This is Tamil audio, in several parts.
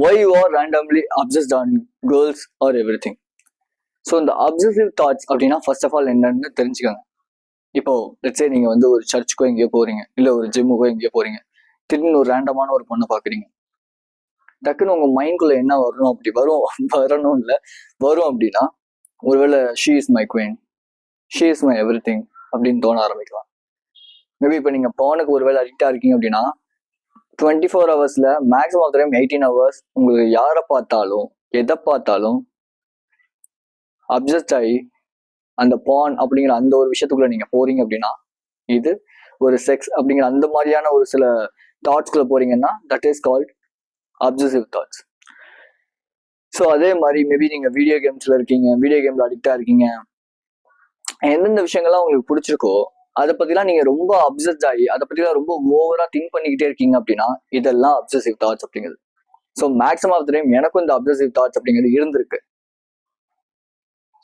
why you are randomly obsessed on girls or everything. So இந்த அப்சசிவ் தாட்ஸ் அப்படின்னா ஃபர்ஸ்ட் ஆஃப் ஆல் என்னன்னு தெரிஞ்சுக்கோங்க. இப்போ லெட்ஸே நீங்கள் வந்து ஒரு சர்ச்சுக்கோ எங்கேயோ போகிறீங்க, இல்லை ஒரு ஜிம்முக்கோ எங்கேயோ போகிறீங்க, திடீர்னு ஒரு ரேண்டமான ஒரு பொண்ணை பார்க்குறீங்க. டக்குன்னு உங்கள் மைண்ட்குள்ளே என்ன வரணும், அப்படி வரணும் இல்லை வரும் அப்படின்னா, ஒருவேளை she is my queen, she is my every thing அப்படின்னு தோண ஆரம்பிக்கலாம். மேபி இப்போ நீங்கள் போனுக்கு ஒருவேளை அடிக்டாக இருக்கீங்க அப்படின்னா 24 hours maximum of time 18 hours உங்களுக்கு யாரை பார்த்தாலும் எதை பார்த்தாலும் அப்சஸ்ட் ஆகி அந்த பான் அப்படிங்கிற அந்த ஒரு விஷயத்துக்குள்ள நீங்க போறீங்க அப்படின்னா, இது ஒரு செக்ஸ் அப்படிங்கிற அந்த மாதிரியான ஒரு சில தாட்ஸ்குள்ள போறீங்கன்னா that is called obsessive thoughts. So அதே மாதிரி மேபி நீங்க வீடியோ கேம்ஸ்ல இருக்கீங்க, வீடியோ கேம்ல அடிக்டா இருக்கீங்க, எந்தெந்த விஷயங்கள்லாம் உங்களுக்கு பிடிச்சிருக்கோ அதை பத்திலாம் நீங்க ரொம்ப அப்சஸ்ட் ஆகி அதை பத்திலாம் ரொம்ப ஓவரா திங்க் பண்ணிக்கிட்டே இருக்கீங்க அப்படின்னா இதெல்லாம் அப்சசிவ் தாட்ஸ் அப்படிங்கிறது. So maximum of the time எனக்கும் இந்த அப்சசிவ் தாட்ஸ் அப்படிங்கிறது இருந்திருக்கு.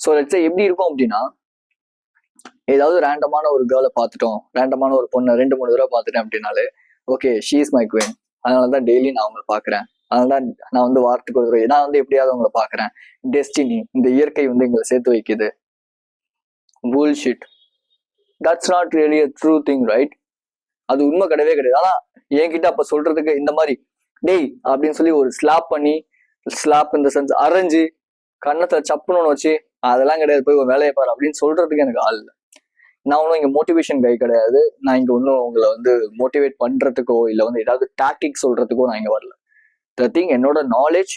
ஸோ லெட்ஸ் சே எப்படி இருக்கும் அப்படின்னா, ஏதாவது ரேண்டமான ஒரு கேர்ளை பார்த்துட்டோம், ரேண்டமான ஒரு பொண்ணை 2-3 தடவை பார்த்துட்டேன் அப்படின்னாலே okay she is my queen, அதனால தான் டெய்லி நான் அவங்களை பார்க்குறேன், அதனால தான் நான் வந்து வாரத்துக்கு ஒரு தடவை நான் வந்து எப்படியாவது அவங்களை பார்க்குறேன், டெஸ்டினி, இந்த இயற்கை வந்து எங்களை சேர்த்து வைக்குது. Bullshit. That's not really a true thing, right? அது உண்மை கிடையவே கிடையாது. ஆனால் என்கிட்ட அப்போ சொல்றதுக்கு இந்த மாதிரி டேய் அப்படின்னு சொல்லி ஒரு ஸ்லாப் இந்த சென்ஸ் அரைஞ்சு கண்ணத்துல சப்புன்னு வச்சு அதெல்லாம் கிடையாது, போய் ஒரு வேலையை பாரு அப்படின்னு சொல்றதுக்கு எனக்கு ஆள் இல்லை. நான் ஒன்றும் இங்கே மோட்டிவேஷன் கை கிடையாது. நான் இங்கே ஒன்றும் உங்களை வந்து மோட்டிவேட் பண்றதுக்கோ இல்லை வந்து ஏதாவது டாக்டிக் சொல்றதுக்கோ நான் இங்கே வரல. த திங், என்னோட நாலேஜ்,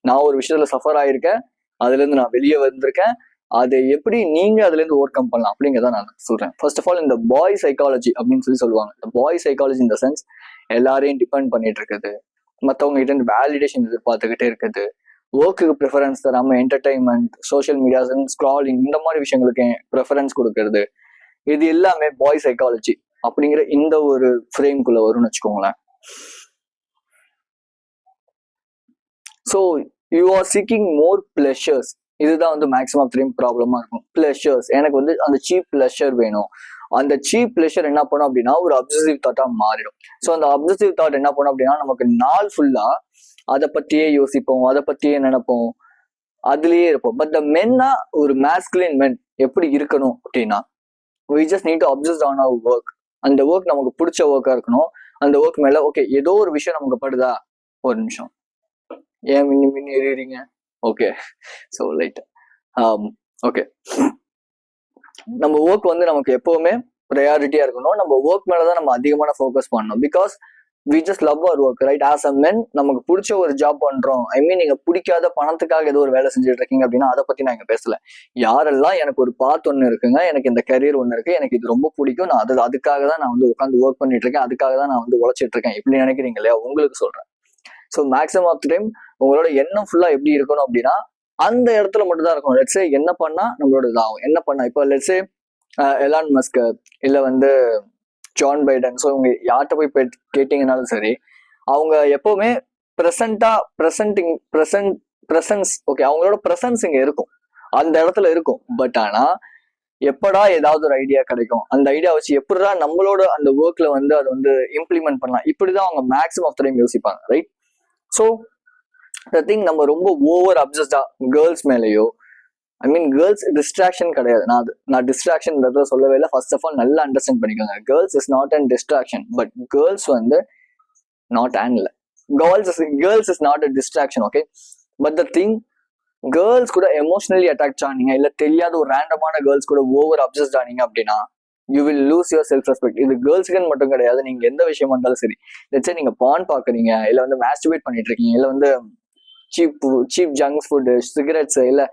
நான் ஒரு விஷயத்துல சஃபர் ஆயிருக்கேன், அதுலேருந்து நான் வெளியே வந்திருக்கேன், அதை எப்படி நீங்க அதுலேருந்து ஓவர் கம் பண்ணலாம் அப்படிங்கிறத நான் சொல்றேன். ஃபர்ஸ்ட் ஆஃப் ஆல் இந்த பாய் சைக்காலஜி அப்படின்னு சொல்லி சொல்லுவாங்க. இந்த பாய் சைக்காலஜி இந்த சென்ஸ் எல்லாரையும் டிபெண்ட் பண்ணிட்டு இருக்குது, மற்றவங்க கிட்ட இருந்து வேலிடேஷன் எதிர்பார்த்துக்கிட்டே இருக்குது, ஒர்க்குக்கு ப்ரிஃபரன்ஸ் தராம என்டர்டைன்மெண்ட், சோஷியல் மீடியாஸ், ஸ்க்ராலிங், இந்த மாதிரி விஷயங்களுக்கு ப்ரிஃபரன்ஸ் கொடுக்கறது, இது எல்லாமே பாய் சைக்காலஜி அப்படிங்கிற இந்த ஒரு ஃப்ரேம்குள்ள வரும்னு வச்சுக்கோங்களேன். So you are seeking more pleasures. இதுதான் வந்து மேக்ஸிமம் த்ரீம் ப்ராப்ளமா இருக்கும். பிளஷர்ஸ், எனக்கு வந்து அந்த சீப் பிளஷர் வேணும். அந்த சீப் பிளஷர் என்ன பண்ணும் அப்படின்னா ஒரு அப்சசிவ் தாட்டா மாறிடும். ஸோ அந்த அப்சசிவ் தாட் என்ன பண்ணும் அப்படின்னா நமக்கு நாள் ஃபுல்லா அதை பத்தியே யோசிப்போம், அதை பத்தியே நினைப்போம், அதுலயே இருப்போம். பட் த மென்னா, ஒரு மேஸ்குலின் மென் எப்படி இருக்கணும் அப்படின்னா, we just need to obsess on our work. அந்த ஒர்க் நமக்கு பிடிச்ச ஒர்க்கா இருக்கணும். அந்த ஒர்க் மேல ஓகே ஏதோ ஒரு விஷயம் நமக்கு படுதா, ஒரு நிமிஷம் ஏன் மின்னி எறிறீங்க, ஓகே ஸோ லைட் ஓகே, நம்ம ஒர்க் வந்து நமக்கு எப்பவுமே ப்ரையாரிட்டியா இருக்கணும். நம்ம ஒர்க் மேலதான் நம்ம அதிகமான ஃபோக்கஸ் பண்ணணும். Because we just love our work, right? As a men, நமக்கு பிடிச்ச ஒரு ஜாப் பண்றோம். ஐ மீன் நீங்க பிடிக்காத பணத்துக்காக ஏதோ ஒரு வேலை செஞ்சுட்டு இருக்கீங்க அப்படின்னா அதை பத்தி நான் இங்க பேசல. யாரெல்லாம் எனக்கு ஒரு பாத் ஒண்ணு இருக்குங்க, எனக்கு இந்த கரியர் ஒண்ணு இருக்கு, எனக்கு இது ரொம்ப பிடிக்கும், நான் அதுக்காக தான் நான் வந்து உட்காந்து ஒர்க் பண்ணிட்டு இருக்கேன், அதுக்காக தான் நான் வந்து உழைச்சிட்டு இருக்கேன், இப்படி நினைக்கிறீங்க இல்லையா? உங்களுக்கு சொல்றேன். So maximum of the time உங்களோட எண்ணம் ஃபுல்லா எப்படி இருக்கணும் அப்படின்னா அந்த இடத்துல மட்டும் தான் இருக்கணும். லெட்ஸே என்ன பண்ணா நம்மளோட இதாகும், என்ன பண்ணா இப்போ லெட்ஸே எலான் மஸ்க் இல்ல வந்து ஜான் பைடன், ஸோ இவங்க யார்கிட்ட போய் கேட்டீங்கன்னாலும் சரி, அவங்க எப்பவுமே ப்ரெசன்ஸ் ஓகே, அவங்களோட ப்ரெசன்ஸ் இங்க இருக்கும், அந்த இடத்துல இருக்கும். பட் ஆனா எப்படா ஏதாவது ஒரு ஐடியா கிடைக்கும், அந்த ஐடியா வச்சு எப்படிடா நம்மளோட அந்த ஒர்க்ல வந்து அதை வந்து இம்ப்ளிமெண்ட் பண்ணலாம், இப்படிதான் அவங்க மேக்ஸிமம் ஆஃப் டைம் யோசிப்பாங்க, ரைட்? ஸோ த திங், நம்ம ரொம்ப ஓவர் அப்சஸ்டா கேர்ள்ஸ் மேலேயோ, ஐ மீன் கேர்ள்ஸ் டிஸ்ட்ராக்ஷன் கிடையாது, நான் டிஸ்ட்ராக்ஷன் சொல்லவே இல்லை. ஃபர்ஸ்ட் ஆஃப் ஆல் நல்லா அண்டர்ஸ்டாண்ட் பண்ணிக்கோங்க, girls is not and distraction, but girls வந்து நாட் அண்ட் இல்லை, girls is not a distraction, okay? But the thing, girls கூட எமோஷனலி அட்டாச் ஆனீங்க, இல்லை தெரியாத ஒரு ரேண்டமான கேர்ள்ஸ் கூட ஓவர் அப்சஸ்ட் ஆனீங்க அப்படின்னா you will lose your self respect. இது கேர்ள்ஸுக்குன்னு மட்டும் கிடையாது, நீங்க எந்த விஷயமா இருந்தாலும் சரி. லெட்ஸ் நீங்க பான் பாக்குறீங்க, இல்ல வந்து மாஸ்டர்பேட் பண்ணிட்டு இருக்கீங்க, இல்ல வந்து சீப் ஜங்க் ஃபுட், சிகரெட்ஸ், இல்ல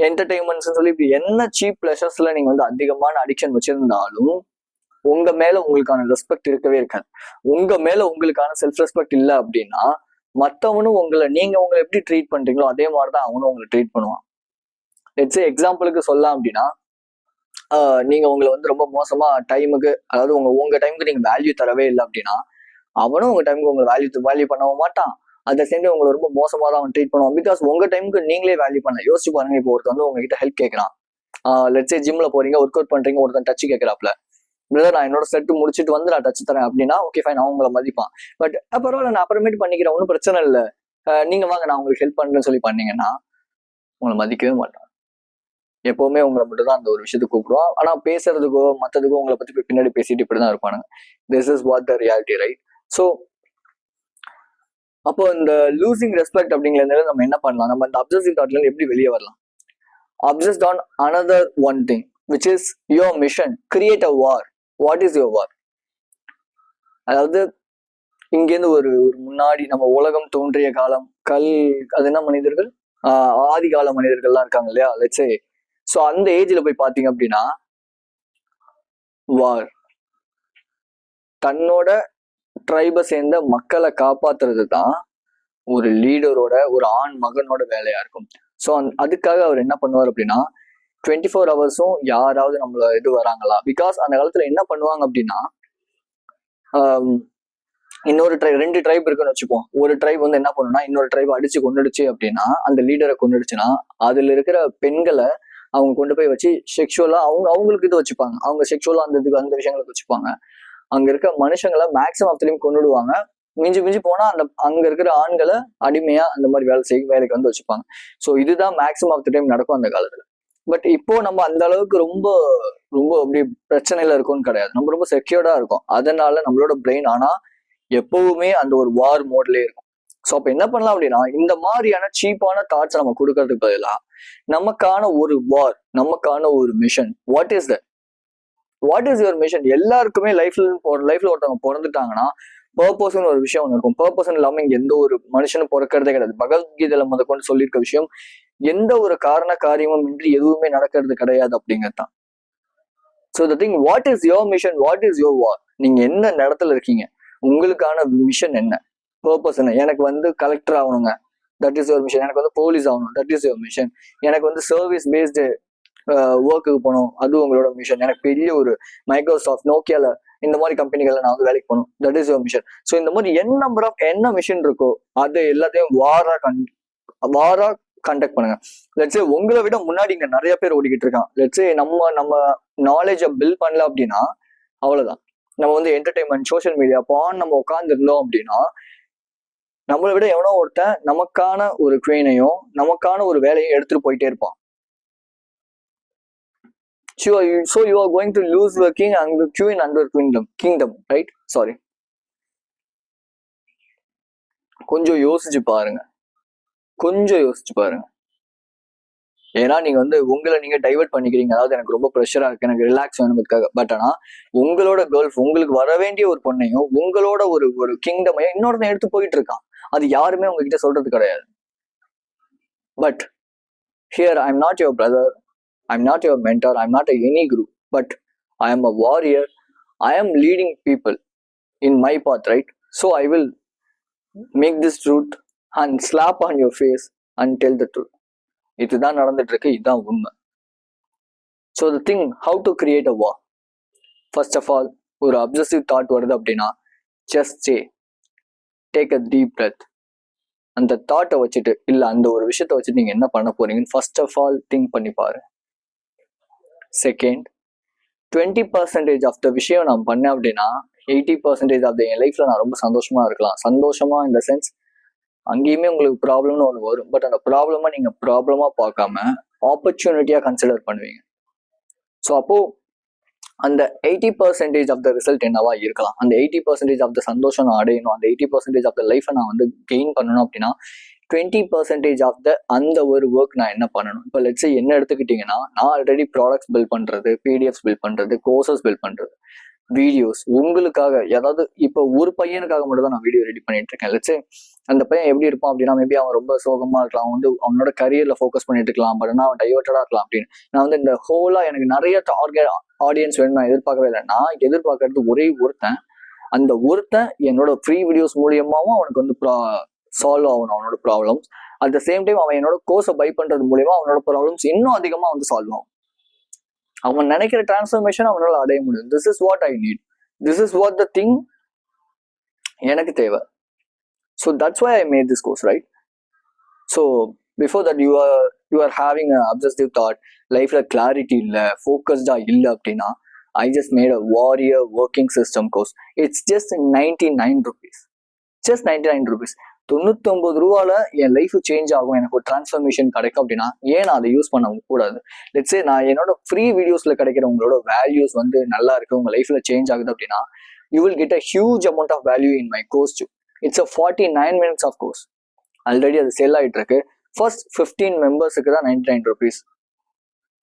என்டர்டைன்மெண்ட்ஸ் சொல்லி இப்படி என்ன சீப் பிளஷர்ஸ்ல நீங்க வந்து அதிகமான அடிக்ஷன் வச்சிருந்தாலும் உங்க மேல உங்களுக்கான ரெஸ்பெக்ட் இருக்கவே இருக்காது. உங்க மேல உங்களுக்கான செல்ஃப் ரெஸ்பெக்ட் இல்லை அப்படின்னா மற்றவனும் நீங்க உங்களை எப்படி ட்ரீட் பண்றீங்களோ அதே மாதிரிதான் அவனும் உங்களை ட்ரீட் பண்ணுவான். லெட்ஸ் எக்ஸாம்பிளுக்கு சொல்லலாம் அப்படின்னா, நீங்க உங்களை வந்து ரொம்ப மோசமா டைமுக்கு, அதாவது உங்க டைமுக்கு நீங்க வேல்யூ தரவே இல்லை அப்படின்னா அவனும் உங்க டைமுக்கு உங்களை வேல்யூ பண்ணவும் மாட்டான். அதை சேர்ந்து உங்களை ரொம்ப மோசமா தான் அவன் ட்ரீட் பண்ணுவான். பிகாஸ் உங்க டைமுக்கு நீங்களே வேல்யூ பண்ணல. யோசிச்சு பாருங்க, இப்போ ஒருத்தர் வந்து உங்ககிட்ட ஹெல்ப் கேட்கறான், லெட்ஸே ஜிம்ல போறீங்க, ஒர்க் அவுட் பண்றீங்க, ஒருத்தன் டச் கேட்கறாப்ல, பிரதர் நான் என்னோட செட்டு முடிச்சுட்டு வந்து நான் டச் தரேன் அப்படின்னா ஓகே ஃபைன், அவங்கள மதிப்பான். பட் பரவாயில்ல நான் அப்புறமேட்டு பண்ணிக்கிறேன், ஒன்றும் பிரச்சனை இல்லை, நீங்க வாங்க நான் உங்களுக்கு ஹெல்ப் பண்றேன்னு சொல்லி பண்ணீங்கன்னா உங்களை மதிக்கவே மாட்டாங்க. எப்பவுமே உங்களை மட்டும் தான் அந்த ஒரு விஷயத்துக்கு கூப்பிடுவோம். ஆனா பேசுறதுக்கோ மற்றதுக்கோ உங்களை பத்தி பின்னாடி பேசிட்டு இப்படிதான் இருப்பானுங்க. This is what the reality, right? So அப்போ இந்த லூசிங் ரெஸ்பெக்ட் அப்படிங்கிறதுல நம்ம என்ன பண்ணலாம்? நம்ம இந்த அப்சசிவ் தாட்ல இருந்து எப்படி வெளியே வரலாம்? Obsessed on another one thing, which is your mission. Create a war. What is your war? அதாவது இங்கேருந்து ஒரு முன்னாடி நம்ம உலகம் தோன்றிய காலம், அது என்ன மனிதர்கள், ஆதி கால மனிதர்கள்லாம் இருக்காங்க இல்லையா, லெட்ஸ் சே. ஸோ அந்த ஏஜ்ல போய் பார்த்தீங்க அப்படின்னா வார், தன்னோட ட்ரைபை சேர்ந்த மக்களை காப்பாத்துறது தான் ஒரு லீடரோட, ஒரு ஆண் மகனோட வேலையா இருக்கும். ஸோ அதுக்காக அவர் என்ன பண்ணுவார் அப்படின்னா 24 ஹவர்ஸும் யாராவது நம்மள வராங்களா? பிகாஸ் அந்த காலத்துல என்ன பண்ணுவாங்க அப்படின்னா இன்னொரு ரெண்டு ட்ரைப் இருக்குன்னு வச்சுப்போம். ஒரு ட்ரைப் வந்து என்ன பண்ணுன்னா இன்னொரு ட்ரைப் அடிச்சு கொண்டுடுச்சு அப்படின்னா, அந்த லீடரை கொண்டுடுச்சுன்னா அதுல இருக்கிற பெண்களை அவங்க கொண்டு போய் வச்சு செக்ஷுவலா அவங்களுக்கு இது வச்சுப்பாங்க. அவங்க செக்ஷுவலா அந்த விஷயங்களுக்கு வச்சுப்பாங்க. அங்க இருக்க மனுஷங்களை மேக்ஸிமம் ஆஃப் கொண்டுடுவாங்க. மிஞ்சி மிஞ்சி போனா அங்க இருக்கிற ஆண்களை அடிமையா அந்த மாதிரி வேலைக்கு வந்து வச்சுப்பாங்க. ஸோ இதுதான் மேக்ஸிமம் ஆஃப் த டைம் நடக்கும் அந்த காலத்துல. பட் இப்போ நம்ம அந்த அளவுக்கு ரொம்ப ரொம்ப அப்படி பிரச்சனையில இருக்கும்னு கிடையாது. நம்ம ரொம்ப செக்யூர்டா இருக்கும். அதனால நம்மளோட பிரெயின் ஆனா எப்பவுமே அந்த ஒரு வார் மோட்லயே இருக்கும். ஸோ அப்ப என்ன பண்ணலாம் அப்படின்னா, இந்த மாதிரியான சீப்பான தாட்ஸ் நம்ம கொடுக்கறதுக்கு பதிலா நமக்கான ஒரு வார், நமக்கான ஒரு mission. What is your mission? எல்லாருக்குமே லைஃப்ல ஒருத்தவங்க பிறந்துட்டாங்கன்னா பர்பஸ்ன்னு ஒரு விஷயம் ஒன்று இருக்கும். பர்பஸ் இல்லாம இங்க எந்த ஒரு மனுஷனும் பிறக்கிறதே கிடையாது. பகவத்கீதையில முத கொண்டு சொல்லியிருக்க விஷயம், எந்த ஒரு காரண காரியமும் இன்றி எதுவுமே நடக்கிறது கிடையாது அப்படிங்கத்தான். So the thing, what is your mission, what is your war? நீங்க என்ன இடத்துல இருக்கீங்க, உங்களுக்கான மிஷன் என்ன, பர்பஸ் என்ன? எனக்கு வந்து கலெக்டர் ஆகணுங்க, தட் இஸ் யுவர் மிஷன். எனக்கு வந்து போலீஸ் ஆகணும், தட் இஸ் யுவர் மிஷன். எனக்கு வந்து சர்வீஸ் பேஸ்டு ஒர்க்குக்கு போகணும், அது உங்களோட மிஷன். எனக்கு பெரிய ஒரு மைக்ரோசாஃப்ட், நோக்கியால இந்த மாதிரி கம்பெனிகள்ல நான் வந்து வேலைக்கு போகணும், that is your mission. So இந்த மாதிரி என்ன மிஷன் இருக்கோ அது எல்லாத்தையும் வாரா கண்டக்ட் பண்ணுங்க. லெட்ஸே உங்களை விட முன்னாடி இங்க நிறைய பேர் ஓடிக்கிட்டு இருக்கான். லெட்ஸே நம்ம நாலேஜை பில்ட் பண்ணல அப்படின்னா அவ்வளவுதான். நம்ம வந்து என்டர்டைன்மெண்ட், சோசியல் மீடியா நம்ம உட்கார்ந்து இருந்தோம் அப்படின்னா நம்மளை விட எவனோ ஒருத்தன் நமக்கான ஒரு ட்ரெயினையும் நமக்கான ஒரு வேலையும் எடுத்துட்டு போயிட்டே இருப்பான். So you are going to lose the king and the queen and the kingdom, right? Sorry. கொஞ்சம் யோசிச்சு பாருங்க. ஏன்னா நீங்க வந்து உங்களை நீங்க டைவர்ட் பண்ணிக்கிறீங்க. அதாவது எனக்கு ரொம்ப ப்ரெஷரா இருக்கு, எனக்கு ரிலாக்ஸ் வேணுங்கிறதுக்காக. பட் ஆனா உங்களோட உங்களுக்கு வர வேண்டிய ஒரு பொண்ணையும் உங்களோட ஒரு கிங்டமையும் இன்னொருத்தன் எடுத்து போயிட்டு இருக்கான். அது யாருமே உங்ககிட்ட சொல்றது கிடையாது. But here I am not your brother, I'm not your mentor, I'm not any guru, but I am a warrior. I am leading people in my path, right? So I will make this truth and slap on your face and tell the truth. இதுதான் நடந்துட்டு இருக்கு, இதுதான் உண்மை. So the thing, how to create a war? First of all, ஒரு obsessive thought வருது அப்படின்னா just say, take a deep breath. அந்த தாட்டை வச்சுட்டு இல்ல அந்த ஒரு விஷயத்தை வச்சுட்டு நீங்க என்ன பண்ண போறீங்கன்னு ஃபர்ஸ்ட் ஆஃப் ஆல் திங்க் பண்ணி பாரு. செகண்ட், 20% ஆஃப் த விஷயம் நான் பண்ணேன் அப்படின்னா 80% ஆஃப் த என் லைஃப்ல நான் ரொம்ப சந்தோஷமா இருக்கலாம். சந்தோஷமா இந்த சென்ஸ் அங்கேயுமே உங்களுக்கு ப்ராப்ளம்னு ஒன்று வரும். பட் அந்த ப்ராப்ளமா நீங்க ப்ராப்ளமா பார்க்காம ஆப்பர்ச்சுனிட்டியா கன்சிடர் பண்ணுவீங்க. ஸோ அப்போ அந்த 80% ஆஃப் த ரிசல்ட் என்னவா இருக்கலாம்? அந்த 80% ஆஃப் த சந்தோஷம் நான் அடையணும், அந்த 80% ஆஃப் த லைஃபை நான் வந்து கெயின் பண்ணணும் அப்படின்னா 20% ஆஃப் த அந்த ஒரு ஒர்க் நான் என்ன பண்ணணும்? இப்போ லெட்ஸ் என்ன எடுத்துக்கிட்டீங்கன்னா, நான் ஆல்ரெடி ப்ராடக்ட்ஸ் பில்ட் பண்றது, பிடிஎஃப்ஸ் பில்ட் பண்றது, கோர்சஸ் பில்ட் பண்றது, வீடியோஸ் உங்களுக்காக. ஏதாவது இப்போ ஒரு பையனுக்காக மட்டும் தான் நான் வீடியோ ரெடி பண்ணிட்டு இருக்கேன். லெட்ஸ் அந்த பையன் எப்படி இருப்பான் அப்படின்னா, மேபி அவன் ரொம்ப சோகமா இருக்கலாம், அவன் வந்து அவனோட கரியர்ல ஃபோக்கஸ் பண்ணிட்டு இருக்கலாம், பட் ஆனால் அவன் டைவர்ட்டடா இருக்கலாம் அப்படின்னு. நான் வந்து இந்த ஹோலா எனக்கு நிறைய ஆடியன்ஸ் வேணும் நான் எதிர்பார்க்கவே இல்லை. நான் எதிர்பார்க்கறது ஒரே ஒருத்தன். அந்த ஒருத்தன் என்னோட ஃப்ரீ வீடியோஸ் மூலியமாவும் அவனுக்கு வந்து சால்வ் ஆகணும் அவனோட problems. At the same time அவன் என்னோட கோர்ஸை பை பண்றது மூலியமா அவனோட ப்ராப்ளம்ஸ் இன்னும் அதிகமா வந்து சால்வ் ஆகும். அவன் நினைக்கிற டிரான்ஸ்ஃபர்மேஷன் அவனால அடைய முடியும். This is what I need, this is what the thing எனக்கு தேவை. So that's why I made this course, right? So before that you are having a obsessive thought, லைஃப்ல கிளாரிட்டி இல்லை, ஃபோக்கஸ்டா இல்லை அப்படின்னா I just made a warrior working system course. It's just 99 rupees. Just 99 rupees. ரூபால N life change ஆகும், எனக்கு ஒரு டிரான்ஸ்ஃபர்மேஷன் கிடைக்கும் அப்படின்னா ஏன் நான் அதை யூஸ் பண்ண கூடாது? லெட்ஸே நான் என்னோட ஃப்ரீ வீடியோஸ்ல கிடைக்கிற உங்களோட வேல்யூஸ் வந்து நல்லா இருக்கு, உங்க லைஃப்ல சேஞ்ச் ஆகுது அப்படின்னா you will get a huge amount of value in my course too. It's a 49 minutes of course. Already அது சேல் ஆகிட்டு இருக்கு. ஃபர்ஸ்ட் 15 மெம்பர்ஸுக்கு தான் 99 rupees.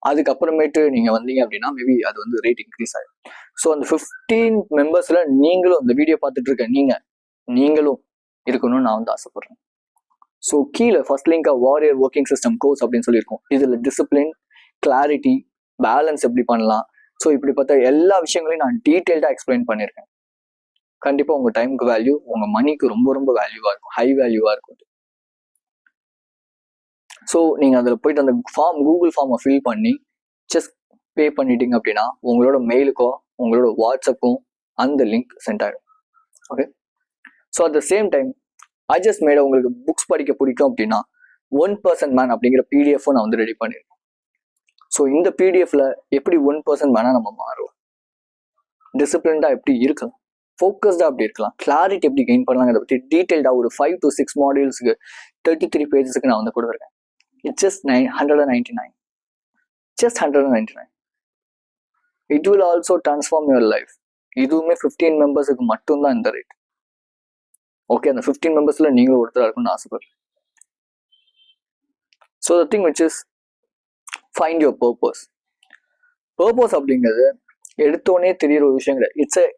அதுக்கப்புறமேட்டு நீங்க வந்தீங்க அப்படின்னா மேபி அது வந்து ரேட் இன்க்ரீஸ் ஆகும். ஸோ அந்த 15 மெம்பர்ஸ்ல நீங்களும் இந்த வீடியோ பார்த்துட்டு இருக்க நீங்களும் இருக்கணும்னு நான் வந்து ஆசைப்படுறேன். ஸோ கீழே first link warrior working system course அப்படின்னு சொல்லியிருக்கோம். இதுல டிசிப்ளின், கிளாரிட்டி, பேலன்ஸ் எப்படி பண்ணலாம், ஸோ இப்படிப்பட்ட எல்லா விஷயங்களையும் நான் டீட்டெயில்டாக எக்ஸ்பிளைன் பண்ணியிருக்கேன். கண்டிப்பா உங்க டைமுக்கு வேல்யூ, உங்க மணிக்கு ரொம்ப ரொம்ப வேல்யூவா இருக்கும், ஹை வேல்யூவா இருக்கும். ஸோ நீங்க அதுல போயிட்டு அந்த கூகுள் ஃபார்மை ஃபில் பண்ணி ஜஸ்ட் பே பண்ணிட்டீங்க அப்படின்னா உங்களோட மெயிலுக்கோ உங்களோட வாட்ஸ்அப்பும் அந்த லிங்க் சென்ட் ஆகிடும். Okay. So at the same time I just mat உங்களுக்கு புக்ஸ் படிக்க பிடிக்கும் அப்படின்னா 1% மேன் அப்படிங்கிற பிடிஎஃப்பும் நான் வந்து ரெடி பண்ணியிருக்கேன். ஸோ இந்த பிடிஎஃப்ல எப்படி 1% மேனா நம்ம மாறும், டிசிப்ளின்டா எப்படி இருக்கலாம், ஃபோக்கஸ்டாக அப்படி இருக்கலாம், கிளாரிட்டி எப்படி கெயின் பண்ணலாம், அதை பற்றி டீட்டெயில்டாக ஒரு 5 to 6 மாடியூல்ஸுக்கு 33 pages நான் வந்து கொடுத்துருக்கேன். It's just 199. Just 199. It will also transform your life. இதுவுமே 15 மெம்பர்ஸுக்கு மட்டும்தான் இந்த ரேட். ஓகே, அந்த 15 மெம்பர்ஸ்ல நீங்களும் ஒருத்தராக இருக்கும்னு ஆசைப்படுறேன். So the thing which is find your purpose. Purpose அப்படிங்கிறது எடுத்தோடனே தெரியுற ஒரு விஷயம் கிடையாது.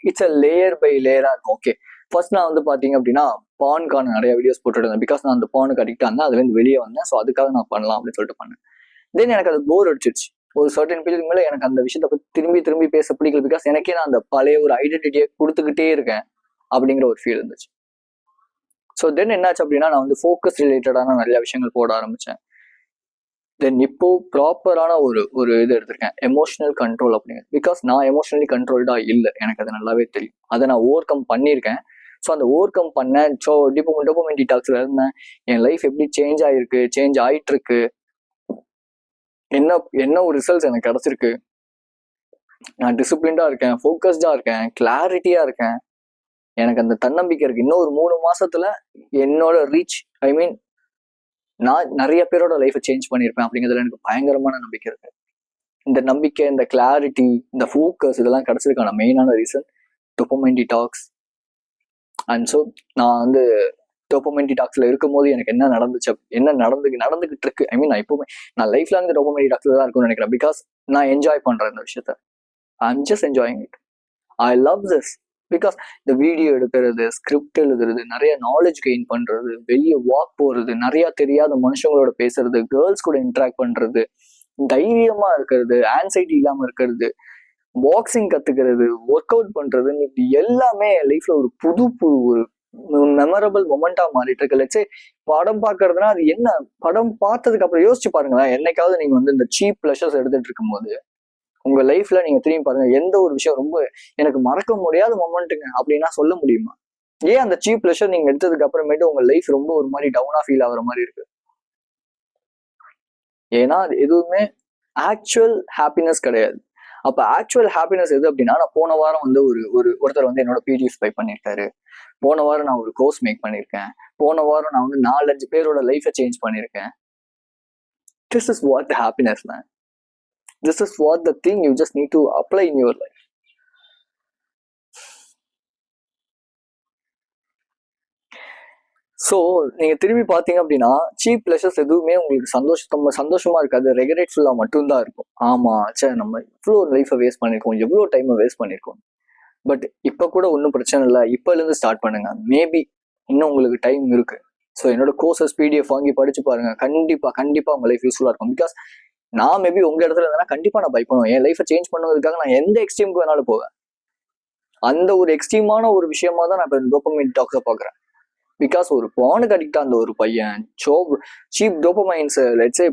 இட்ஸ் அ லேயர் பை லேயரா இருக்கும். ஓகே, ஃபர்ஸ்ட் நான் வந்து பாத்தீங்க அப்படின்னா பானுக்கான நிறைய வீடியோஸ் போட்டுட்டு இருந்தேன். பிகாஸ் நான் அந்த பானுக்கு அடிக்ட் ஆனேன், அதுல இருந்து வெளியே வந்தேன். ஸோ அதுக்காக நான் பண்ணலாம் அப்படின்னு சொல்லிட்டு பண்ணேன். தென் எனக்கு அது போர் அடிச்சிருச்சு. ஒரு சர்டன் பீரியட் மேலே எனக்கு அந்த விஷயத்த பத்தி திரும்பி பேச பிடிக்கல. பிகாஸ் எனக்கே நான் அந்த பழைய ஒரு ஐடென்டிட்டியை கொடுத்துக்கிட்டே இருக்கேன் அப்படிங்கிற ஒரு ஃபீல் இருந்துச்சு. ஸோ தென் என்னாச்சு அப்படின்னா நான் வந்து ஃபோக்கஸ் ரிலேட்டடான நிறைய விஷயங்கள் போட ஆரம்பிச்சேன். தென் இப்போ ப்ராப்பரான ஒரு இது எடுத்திருக்கேன், எமோஷனல் கண்ட்ரோல் அப்படிங்கிறது. பிகாஸ் நான் எமோஷனலி கண்ட்ரோல்டா இல்லை, எனக்கு அது நல்லாவே தெரியும். அதை நான் ஓவர் கம் பண்ணியிருக்கேன். ஸோ அந்த ஓவர் கம் பண்ணேன். ஸோ டோபமைன் டீடாக்ஸ்ல இருந்தேன். என் லைஃப் எப்படி சேஞ்ச் ஆயிட்டு இருக்கு, என்ன ஒரு ரிசல்ட்ஸ் எனக்கு கிடைச்சிருக்கு. நான் டிசிப்ளின்டா இருக்கேன், ஃபோக்கஸ்டா இருக்கேன், கிளாரிட்டியா இருக்கேன். எனக்கு அந்த தன்னம்பிக்கை இருக்கு. இன்னும் ஒரு 3 மாசத்துல என்னோட ரீச், ஐ மீன் நான் நிறைய பேரோட லைஃப்பை சேஞ்ச் பண்ணியிருப்பேன் அப்படிங்கிறதுல எனக்கு பயங்கரமான நம்பிக்கை இருக்கு. இந்த நம்பிக்கை, இந்த கிளாரிட்டி, இந்த ஃபோக்கஸ் இதெல்லாம் கிடைச்சதுக்கான மெயினான reason dopamine detox. And so நான் வந்து டோபமைன் டீடாக்ஸ்ல இருக்கும் போது எனக்கு என்ன நடந்துகிட்டு இருக்கு, ஐ மீன் நான் எப்பவுமே நான் லைஃப்ல இருந்து டோபமைன் டீடாக்ஸ்ல தான் இருக்கும்னு நினைக்கிறேன். பிகாஸ் நான் என்ஜாய் பண்றேன் இந்த விஷயத்த. I am just enjoying it. I love this. Because இந்த வீடியோ எடுக்கிறது, ஸ்கிரிப்ட் எழுதுறது, நிறைய நாலேஜ் கெயின் பண்றது, வெளியே வாக் போறது, நிறைய தெரியாத மனுஷங்களோட பேசுறது, கேர்ள்ஸ் கூட இன்ட்ராக்ட் பண்றது, தைரியமா இருக்கிறது, ஆன்சைட்டி இல்லாம இருக்கிறது, பாக்ஸிங் கத்துக்கிறது, ஒர்க் அவுட் பண்றது, இப்படி எல்லாமே லைஃப்ல ஒரு புது ஒரு மெமரபிள் மொமெண்டா மாறிட்டு இருக்கு. லெட்ஸே படம் பாக்குறதுனா அது என்ன, படம் பார்த்ததுக்கு அப்புறம் யோசிச்சு பாருங்களேன். என்னைக்காவது நீங்க வந்து இந்த சீப் பிளஷர்ஸ் எடுத்துட்டு இருக்கும் போது உங்க லைஃப்ல நீங்க திரும்பி பாருங்க, எந்த ஒரு விஷயம் ரொம்ப எனக்கு மறக்க முடியாத மொமெண்ட்டுங்க அப்படின்னா சொல்ல முடியுமா? ஏன் அந்த சீப் பிளஷர் நீங்க எடுத்ததுக்கு அப்புறமேட்டு உங்க லைஃப் ரொம்ப ஒரு மாதிரி டவுனா ஃபீல் ஆகுற மாதிரி இருக்கு? ஏன்னா அது எதுவுமே ஆக்சுவல் ஹாப்பினஸ் கிடையாது. அப்ப ஆக்சுவல் ஹாப்பினஸ் எது அப்படின்னா, நான் போன வாரம் வந்து ஒருத்தர் வந்து என்னோட பிடிஎஃப் பை பண்ணியிருக்காரு. போன வாரம் நான் ஒரு கோர்ஸ் மேக் பண்ணியிருக்கேன். போன வாரம் நான் வந்து 4-5 பேரோட லைஃபை சேஞ்ச் பண்ணியிருக்கேன். This is what the happiness man. This is what the thing you just need to apply in your life. So நீங்க திரும்பி பார்த்தீங்க அப்படின்னா சீப் பிளஷர்ஸ் எதுவுமே உங்களுக்கு சந்தோஷமா இருக்காது, ரெகரேட்ஃபுல்லா மட்டும்தான் இருக்கும். ஆமா, சே நம்ம இவ்வளோ லைஃபை வேஸ்ட் பண்ணியிருக்கோம், எவ்வளோ டைமை வேஸ்ட் பண்ணியிருக்கோம். பட் இப்போ கூட ஒன்றும் பிரச்சனை இல்லை, இப்போலேருந்து ஸ்டார்ட் பண்ணுங்க. மேபி இன்னும் உங்களுக்கு டைம் இருக்கு. ஸோ என்னோட கோர்சஸ் பிடிஎஃப் வாங்கி படிச்சு பாருங்க. கண்டிப்பா உங்க லைஃப் யூஸ்ஃபுல்லா இருக்கும். பிகாஸ் நான் மேபி உங்க இடத்துல இருந்தா கண்டிப்பா நான் பை பண்ணுவேன். என் லைஃபை சேஞ்ச் பண்ணுவதற்காக நான் எந்த எக்ஸ்ட்ரீமுக்கு வேணாலும் போவேன். அந்த ஒரு எக்ஸ்ட்ரீமான ஒரு விஷயமா தான் நான் இப்போ டோபமைன் டாக்ஸை பாக்குறேன். பிகாஸ் ஒரு பானுக்கு அடிக்ட் அந்த ஒரு பையன் சீப் டோபமைன்ஸ் லெட்ஸே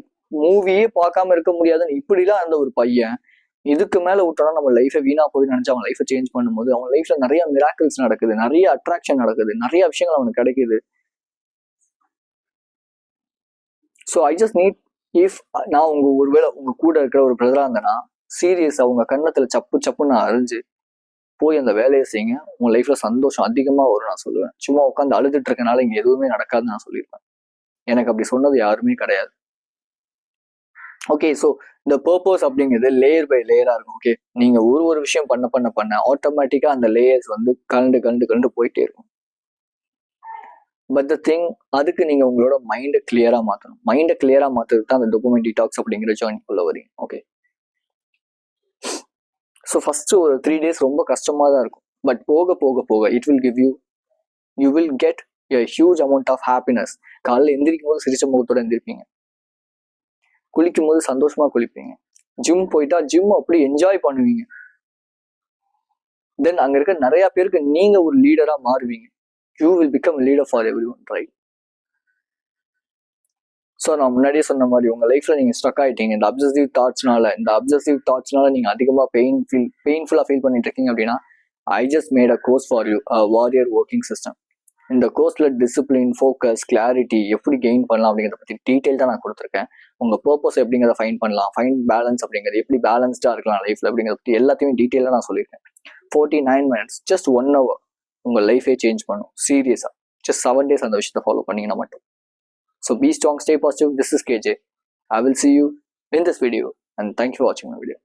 மூவியே பார்க்காம இருக்க முடியாதுன்னு இப்படிலாம் அந்த ஒரு பையன் இதுக்கு மேல விட்டோம்னா நம்ம லைஃபை வீணா போய் நினைச்சு அவன் லைஃபை சேஞ்ச் பண்ணும்போது அவன் லைஃப்ல நிறைய மிராக்கிள்ஸ் நடக்குது, நிறைய அட்ராக்ஷன் நடக்குது, நிறைய விஷயங்கள் அவனுக்கு கிடைக்குது. So I just need, if நான் ஒருவேளை உங்க கூட இருக்கிற ஒரு பிரதரா இருந்தேன்னா சீரியஸா உங்க கண்ணத்துல சப்புன்னு அரைஞ்சு போய் அந்த வேலையை செய்யுங்க. உங்கள் லைஃப்பில் சந்தோஷம் அதிகமாக வரும் நான் சொல்லுவேன். சும்மா உட்காந்து அழுதுட்டு இருக்கனால இங்கே எதுவுமே நடக்காதுன்னு நான் சொல்லியிருப்பேன். எனக்கு அப்படி சொன்னது யாருமே கிடையாது. ஓகே, ஸோ இந்த பர்பஸ் அப்படிங்கிறது லேயர் பை லேயராக இருக்கும். ஓகே, நீங்கள் ஒரு விஷயம் பண்ண பண்ண பண்ண ஆட்டோமேட்டிக்காக அந்த லேயர்ஸ் வந்து கலந்து போயிட்டே இருக்கும். பட் த திங், அதுக்கு நீங்கள் உங்களோட மைண்டை கிளியராக மாற்றணும். மைண்டை கிளியராக மாற்றுறதுக்கு தான் அந்த டோபமைன் டீடாக்ஸ் அப்படிங்கிற ஜாயின்குள்ளே வரீங்க. ஓகே, ஸோ ஃபஸ்ட்டு ஒரு 3 days ரொம்ப கஷ்டமாக தான் இருக்கும். பட் போக போக போக it will give you will get a huge amount of happiness. காலையில் எந்திரிக்கும் போது சிரிச்ச முகத்தோட எந்திரிப்பீங்க, குளிக்கும் போது சந்தோஷமா குளிப்பீங்க, ஜிம் போயிட்டா ஜிம் அப்படி என்ஜாய் பண்ணுவீங்க. தென் அங்க இருக்க நிறைய பேருக்கு நீங்க ஒரு லீடரா மாறுவீங்க. You will become leader for everyone, right? So நான் முன்னாடியே சொன்ன மாதிரி உங்க லைஃப்ல நீங்க ஸ்ட்ரக் ஆயிட்டீங்க இந்த அப்சசிவ் தாட்ஸ்னால நீங்க அதிகமா பெயின்ஃபுல்லா ஃபீல் பண்ணிட்டு இருக்கீங்க அப்படின்னா, I just made a course for you, warrior working system. இந்த கோர்ஸ்ல டிசிப்ளின், ஃபோக்கஸ், கிளாரிட்டி எப்படி கெயின் பண்ணலாம் அப்படிங்கிறத பற்றி டீட்டெயில் தான் நான் கொடுத்துருக்கேன். உங்கள் பர்பஸ் எப்படிங்கிறத ஃபைன் பண்ணலாம், ஃபைன் பேலன்ஸ் அப்படிங்கிறது எப்படி பேலன்ஸ்டாக இருக்கலாம் லைஃப்ல அப்படிங்கிறத பற்றி எல்லாத்தையுமே டீட்டெயிலாக நான் சொல்லியிருக்கேன். 49 minutes, ஜஸ்ட் 1 hour உங்கள் லைஃபே சேஞ்ச் பண்ணும். சீரியஸாக ஜஸ்ட் 7 days அந்த விஷயத்தை ஃபாலோ பண்ணிங்கன்னா மட்டும். So be strong, stay positive. This is KJ. I will see you in this video and thank you for watching my video.